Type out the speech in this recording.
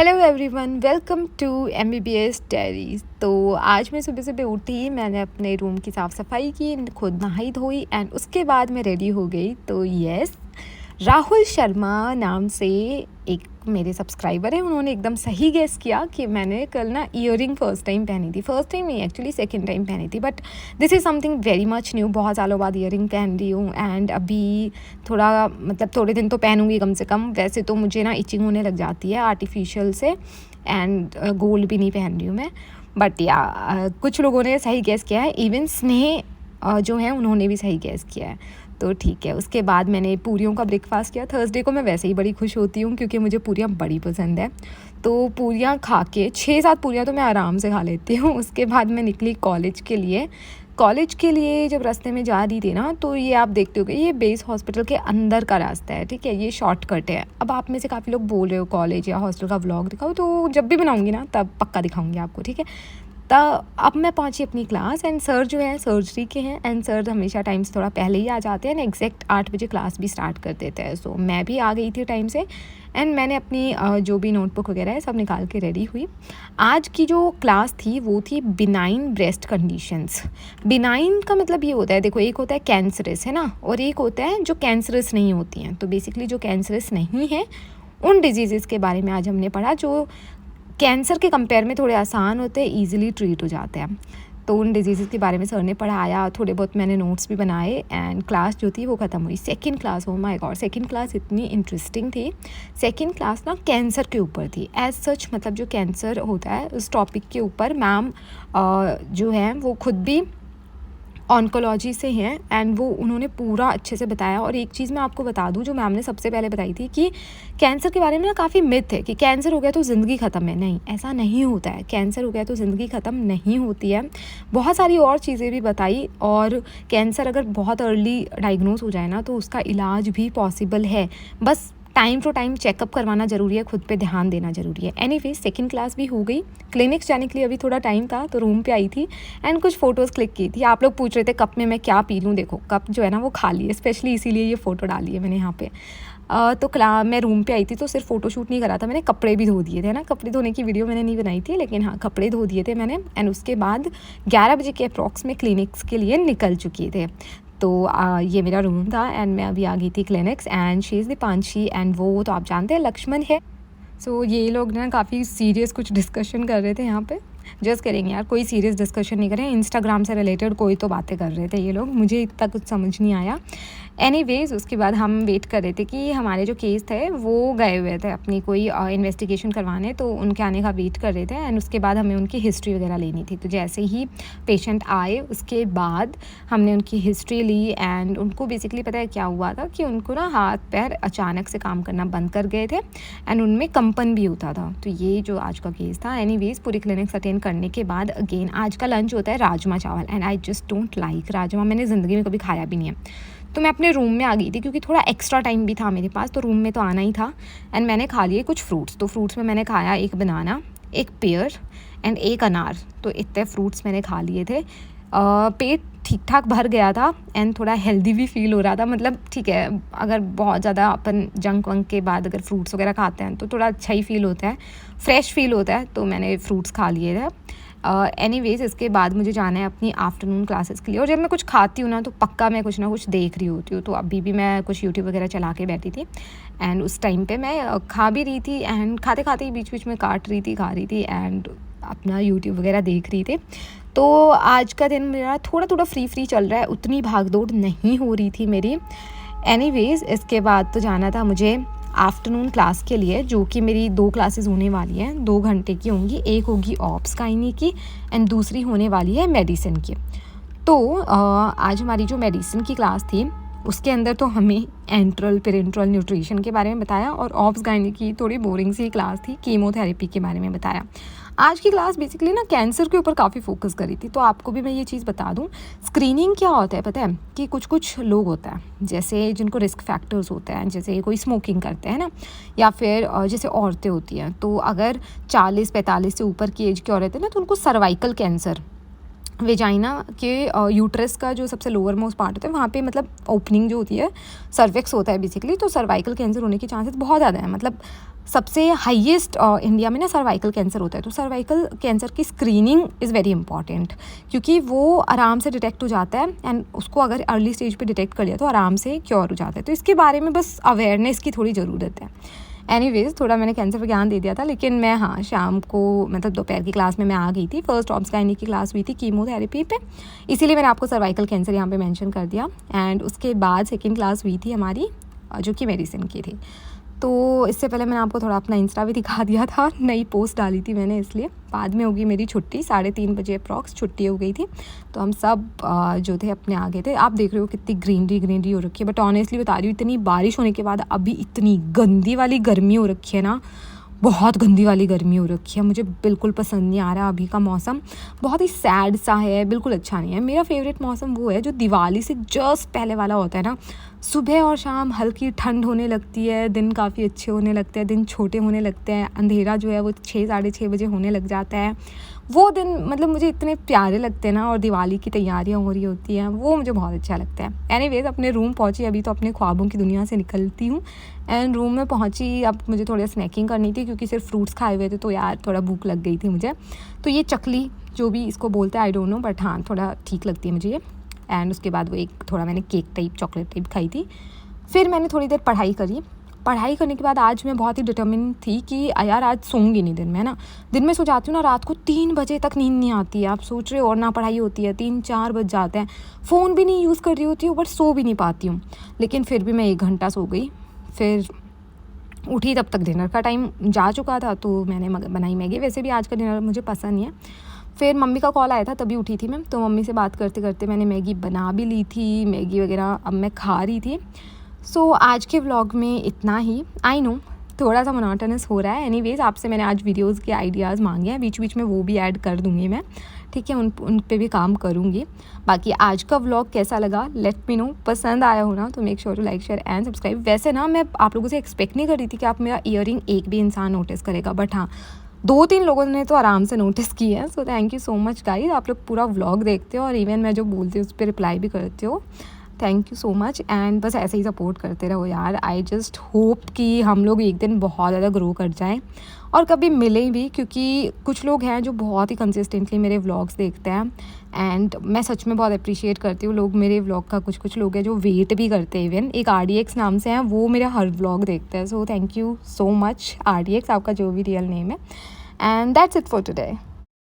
Hello everyone, welcome to MBBS diaries. तो आज मैं सुबह सुबह उठी, मैंने अपने रूम की साफ़ सफाई की, खुद नहाई धोई एंड उसके बाद मैं रेडी हो गई। तो यस, राहुल शर्मा नाम से एक मेरे सब्सक्राइबर हैं, उन्होंने एकदम सही गेस किया कि मैंने कल ना ईयरिंग फ़र्स्ट टाइम पहनी थी। फ़र्स्ट टाइम नहीं, एक्चुअली सेकंड टाइम पहनी थी, but this is something very much new. बहुत सालों बाद ईयरिंग पहन रही हूँ एंड अभी थोड़ा थोड़े दिन तो पहनूंगी कम से कम। वैसे तो मुझे ना इचिंग होने लग जाती है आर्टिफिशियल से, एंड गोल्ड भी नहीं पहन रही हूँ मैं। बट या कुछ लोगों ने सही गेस किया है, इवन स्नेह जो है उन्होंने भी सही गेस किया है। तो ठीक है, उसके बाद मैंने पूरियों का ब्रेकफास्ट किया। थर्सडे को मैं वैसे ही बड़ी खुश होती हूँ क्योंकि मुझे पूरियाँ बड़ी पसंद है। तो पूरियाँ खा के 6-7 पूरियाँ तो मैं आराम से खा लेती हूँ। उसके बाद मैं निकली कॉलेज के लिए। जब रास्ते में जा रही थी ना, तो ये आप देखते हो कि ये बेस हॉस्पिटल के अंदर का रास्ता है, ठीक है, ये शॉर्टकट है। अब आप में से काफ़ी लोग बोल रहे हो कॉलेज या हॉस्टल का व्लॉग दिखाओ, तो जब भी बनाऊँगी ना तब पक्का दिखाऊँगी आपको, ठीक है। तो अब मैं पहुंची अपनी क्लास एंड सर जो है सर्जरी के हैं, एंड सर हमेशा टाइम से थोड़ा पहले ही आ जाते हैं एंड एग्जैक्ट 8 बजे क्लास भी स्टार्ट कर देते हैं। सो मैं भी आ गई थी टाइम से एंड मैंने अपनी जो भी नोटबुक वगैरह है सब निकाल के रेडी हुई। आज की जो क्लास थी वो थी बिनाइन ब्रेस्ट कंडीशंस। बिनाइन का मतलब ये होता है, देखो, एक होता है कैंसरस, है ना, और एक होता है जो कैंसरस नहीं होती हैं। तो बेसिकली जो कैंसरस नहीं है उन डिजीज़ के बारे में आज हमने पढ़ा, जो कैंसर के कंपेयर में थोड़े आसान होते हैं, ईजिली ट्रीट हो जाते हैं। तो उन डिजीज़ के बारे में सर ने पढ़ाया, थोड़े बहुत मैंने नोट्स भी बनाए एंड क्लास जो थी वो ख़त्म हुई। Second class, oh my God, second class इतनी इंटरेस्टिंग थी। सेकंड क्लास ना कैंसर के ऊपर थी। एज सच, मतलब जो कैंसर होता है उस टॉपिक के ऊपर मैम जो है वो खुद भी ऑन्कोलॉजी से हैं एंड वो उन्होंने पूरा अच्छे से बताया। और एक चीज़ मैं आपको बता दूं जो मैम ने सबसे पहले बताई थी कि कैंसर के बारे में ना काफ़ी मिथ है कि कैंसर हो गया तो ज़िंदगी ख़त्म है। नहीं, ऐसा नहीं होता है। कैंसर हो गया तो ज़िंदगी ख़त्म नहीं होती है। बहुत सारी और चीज़ें भी बताई, और कैंसर अगर बहुत अर्ली डायग्नोज हो जाए ना तो उसका इलाज भी पॉसिबल है। बस टाइम टू टाइम चेकअप करवाना ज़रूरी है, खुद पे ध्यान देना ज़रूरी है। एनीवे, सेकंड क्लास भी हो गई। क्लिनिक्स जाने के लिए अभी थोड़ा टाइम था तो रूम पे आई थी एंड कुछ फ़ोटोज़ क्लिक की थी। आप लोग पूछ रहे थे कप में मैं क्या पी लूँ, देखो कप जो है ना वो खाली है, स्पेशली इसीलिए ये फ़ोटो डाली है मैंने यहाँ पे। मैं रूम पे आई थी तो सिर्फ फ़ोटो शूट नहीं करा था मैंने, कपड़े भी धो दिए थे ना। कपड़े धोने की वीडियो मैंने नहीं बनाई थी, लेकिन हाँ, कपड़े धो दिए थे मैंने। एंड उसके बाद 11 बजे के अप्रॉक्स में क्लिनिक्स के लिए निकल चुके थे। तो ये मेरा रूम था एंड मैं अभी आ गई थी clinics and she is Deepanshi and वो तो आप जानते हैं लक्ष्मण है। सो ये लोग ना काफ़ी सीरियस कुछ डिस्कशन कर रहे थे यहाँ पे। जस्ट करेंगे यार, कोई सीरियस डिस्कशन नहीं करें, इंस्टाग्राम से रिलेटेड कोई तो बातें कर रहे थे ये लोग, मुझे इतना कुछ समझ नहीं आया। एनीवेज, उसके बाद हम वेट कर रहे थे कि हमारे जो केस थे वो गए हुए थे अपनी कोई इन्वेस्टिगेशन करवाने, तो उनके आने का वेट कर रहे थे एंड उसके बाद हमें उनकी हिस्ट्री वगैरह लेनी थी। तो जैसे ही पेशेंट आए उसके बाद हमने उनकी हिस्ट्री ली एंड उनको बेसिकली पता है क्या हुआ था कि उनको ना हाथ पैर अचानक से काम करना बंद कर गए थे एंड उनमें कंपन भी होता था। तो ये जो आज का केस था। एनीवेज, पूरी क्लिनिक्स अटेंड करने के बाद अगेन आज का लंच होता है राजमा चावल and I just don't like rajma, मैंने ज़िंदगी में कभी खाया भी नहीं है। तो मैं अपने रूम में आ गई थी क्योंकि थोड़ा एक्स्ट्रा टाइम भी था मेरे पास, तो रूम में तो आना ही था एंड मैंने खा लिए कुछ फ्रूट्स। तो फ्रूट्स में मैंने खाया एक बनाना, एक पेयर एंड एक अनार। तो इतने फ्रूट्स मैंने खा लिए थे। पेट ठीक ठाक भर गया था एंड थोड़ा हेल्दी भी फील हो रहा था। मतलब ठीक है, अगर बहुत ज़्यादा अपन जंक वंक के बाद अगर फ्रूट्स वगैरह खाते हैं तो थोड़ा अच्छा ही फील होता है, फ्रेश फील होता है। तो मैंने फ्रूट्स खा लिए थे। एनीवेज, इसके बाद मुझे जाना है अपनी आफ्टरनून क्लासेस के लिए, और जब मैं कुछ खाती हूँ ना तो पक्का मैं कुछ ना कुछ देख रही होती हूँ। तो अभी भी मैं कुछ यूट्यूब वगैरह चला के बैठी थी एंड उस टाइम पे मैं खा भी रही थी एंड खाते खाते ही बीच बीच में काट रही थी, खा रही थी एंड अपना यूट्यूब वगैरह देख रही थी। तो आज का दिन मेरा थोड़ा फ्री चल रहा है, उतनी भागदौड़ नहीं हो रही थी मेरी। एनीवेज, इसके बाद तो जाना था मुझे आफ्टरनून क्लास के लिए, जो कि मेरी 2 क्लासेस होने वाली हैं, 2 घंटे की होंगी। एक होगी ऑप्स गायनी की एंड दूसरी होने वाली है मेडिसिन की। तो आज हमारी जो मेडिसिन की क्लास थी उसके अंदर तो हमें एंट्रल पेरेंट्रल न्यूट्रिशन के बारे में बताया, और ऑप्स गायनी की थोड़ी बोरिंग सी क्लास थी, कीमोथेरेपी के बारे में बताया। आज की क्लास बेसिकली ना कैंसर के ऊपर काफ़ी फोकस करी थी। तो आपको भी मैं ये चीज़ बता दूं, स्क्रीनिंग क्या होता है पता है कि कुछ लोग होता है जैसे जिनको रिस्क फैक्टर्स होते हैं, जैसे कोई स्मोकिंग करते हैं ना, या फिर जैसे औरतें होती हैं। तो अगर 40-45 से ऊपर की एज की औरत है ना, तो उनको सर्वाइकल कैंसर, वेजाइना के यूट्रस का जो सबसे लोअर मोस्ट पार्ट होता है वहाँ पे, मतलब ओपनिंग जो होती है, सर्विक्स होता है बेसिकली, तो सर्वाइकल कैंसर होने के चांसेस बहुत ज़्यादा है। मतलब सबसे हाईएस्ट इंडिया में ना सर्वाइकल कैंसर होता है। तो सर्वाइकल कैंसर की स्क्रीनिंग इज़ वेरी इंपॉर्टेंट, क्योंकि वो आराम से डिटेक्ट हो जाता है एंड उसको अगर अर्ली स्टेज पे डिटेक्ट कर लिया तो आराम से क्योर हो जाता है। तो इसके बारे में बस अवेयरनेस की थोड़ी ज़रूरत है। एनीवेज, थोड़ा मैंने कैंसर पर ज्ञान दे दिया था, लेकिन मैं हाँ शाम को मतलब दोपहर की क्लास में मैं आ गई थी। फर्स्ट ऑब्स गायनी की क्लास हुई थी कीमोथेरेपी पे, इसीलिए मैंने आपको सर्वाइकल कैंसर यहाँ पे मेंशन कर दिया। एंड उसके बाद सेकंड क्लास हुई थी हमारी जो कि मेडिसिन की थी। तो इससे पहले मैंने आपको थोड़ा अपना इंस्टा भी दिखा दिया था, नई पोस्ट डाली थी मैंने, इसलिए बाद में होगी मेरी छुट्टी 3:30 बजे अप्रॉक्स छुट्टी हो गई थी। तो हम सब जो थे अपने आ गए थे। आप देख रहे हो कितनी ग्रीनरी हो रखी है, बट ऑनेस्टली बता रही हूँ इतनी बारिश होने के बाद अभी इतनी गंदी वाली गर्मी हो रखी है ना, बहुत गंदी वाली गर्मी हो रखी है। मुझे बिल्कुल पसंद नहीं आ रहा अभी का मौसम, बहुत ही सैड सा है, बिल्कुल अच्छा नहीं है। मेरा फेवरेट मौसम वो है जो दिवाली से जस्ट पहले वाला होता है ना, सुबह और शाम हल्की ठंड होने लगती है, दिन काफ़ी अच्छे होने लगते हैं, दिन छोटे होने लगते हैं, अंधेरा जो है वो 6 साढ़े 6 बजे होने लग जाता है। वो दिन मतलब मुझे इतने प्यारे लगते हैं ना, और दिवाली की तैयारियां हो रही होती हैं, वो मुझे बहुत अच्छा लगता है। एनीवेज, अपने रूम पहुंची अभी, तो अपने ख्वाबों की दुनिया से निकलती हूँ। एंड रूम में पहुंची, अब मुझे थोड़ा स्नैकिंग करनी थी क्योंकि सिर्फ फ्रूट्स खाए हुए थे, तो यार थोड़ा भूख लग गई थी मुझे। तो ये चकली जो भी इसको बोलते हैं आई डोंट नो, बट हाँ थोड़ा ठीक लगती है मुझे ये। एंड उसके बाद वो एक थोड़ा मैंने केक टाइप चॉकलेट टाइप खाई थी। फिर मैंने थोड़ी देर पढ़ाई करी। पढ़ाई करने के बाद आज मैं बहुत ही डिटर्मिन थी कि यार आज सोऊंगी नहीं दिन में, है ना। दिन में सो जाती हूँ ना, रात को 3 बजे तक नींद नहीं आती है। आप सोच रहे हो, और ना पढ़ाई होती है, 3-4 बज जाते हैं। फ़ोन भी नहीं यूज़ कर रही होती हूँ, बट सो भी नहीं पाती हूँ। लेकिन फिर भी मैं 1 घंटा सो गई। फिर उठी तब तक डिनर का टाइम जा चुका था, तो मैंने बनाई मैगी। वैसे भी आज का डिनर मुझे पसंद नहीं है। फिर मम्मी का कॉल आया था, तभी उठी थी मैं। तो मम्मी से बात करते करते मैंने मैगी बना भी ली थी, मैगी वगैरह अब मैं खा रही थी। सो आज के व्लॉग में इतना ही। आई नो थोड़ा सा मोनोटोनस हो रहा है। एनीवेज, आपसे मैंने आज वीडियोज़ के आइडियाज़ मांगे हैं, बीच बीच में वो भी ऐड कर दूँगी मैं, ठीक है, उन पे भी काम करूँगी। बाकी आज का व्लॉग कैसा लगा लेट मी नो। पसंद आया हो ना तो make sure to like share and subscribe. वैसे ना मैं आप लोगों से एक्सपेक्ट नहीं कर रही थी कि आप मेरा ईयरिंग एक भी इंसान नोटिस करेगा, बट हाँ 2-3 लोगों ने तो आराम से नोटिस की है। So thank you so much guys, आप लोग पूरा व्लॉग देखते हो और इवन मैं जो बोलती हूँ उस पर रिप्लाई भी करते हो। Thank you so much. And बस ऐसे ही सपोर्ट करते रहो यार। आई जस्ट होप कि हम लोग एक दिन बहुत ज़्यादा ग्रो कर जाएं और कभी मिलें भी, क्योंकि कुछ लोग हैं जो बहुत ही कंसिस्टेंटली मेरे व्लॉग्स देखते हैं। एंड मैं सच में बहुत अप्रिशिएट करती हूँ लोग मेरे व्लॉग का। कुछ लोग हैं जो वेट भी करते हैं, इवन एक RDX नाम से हैं, वो मेरा हर व्लॉग देखते हैं। So thank you so much RDX, आपका जो भी रियल नेम है। And that's it for today.